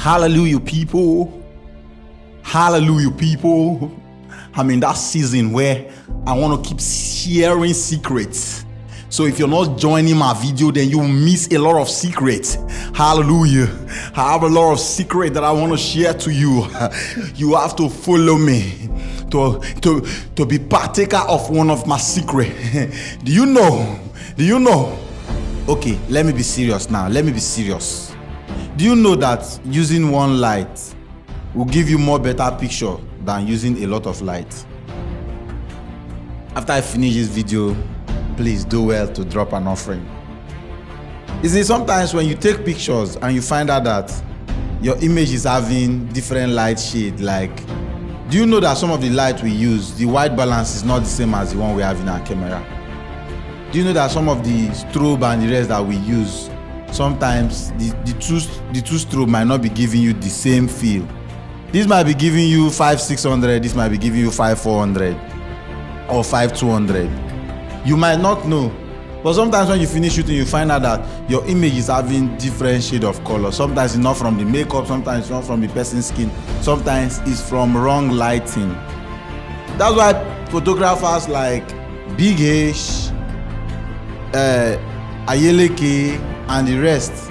Hallelujah, people. Hallelujah, people. I'm in that season where I want to keep sharing secrets. So if you're not joining my video, then you will miss a lot of secrets. Hallelujah. I have a lot of secrets that I want to share to you. You have to follow me to be partaker of one of my secrets. Do you know? Okay, let me be serious now. Let me be serious. Do you know that using one light will give you more better picture than using a lot of light? After I finish this video, please do well to drop an offering. You see, sometimes when you take pictures and you find out that your image is having different light shade, like, do you know that some of the light we use, the white balance is not the same as the one we have in our camera? Do you know that some of the strobe and the rest that we use, sometimes the two strobe might not be giving you the same feel? This might be giving you 5,600, this might be giving you 5,400 or 5,200. You might not know, but sometimes when you finish shooting, you find out that your image is having different shade of color. Sometimes it's not from the makeup, sometimes it's not from the person's skin, sometimes it's from wrong lighting. That's why photographers like Big H, Ayeleke, and the rest,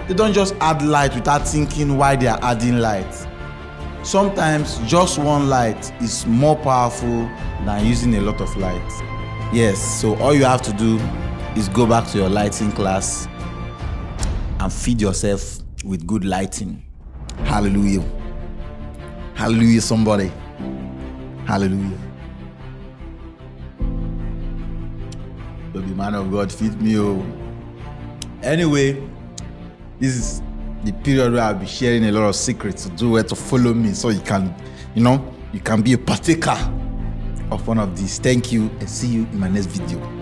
they don't just add light without thinking why they are adding light. Sometimes just one light is more powerful than using a lot of light. Yes, so all you have to do is go back to your lighting class and feed yourself with good lighting. Hallelujah. Hallelujah, somebody. Hallelujah. Baby man of God, feed me. Oh. Anyway, this is the period where I'll be sharing a lot of secrets. To do where to follow me so you can, you can be a partaker of one of these. Thank you and see you in my next video.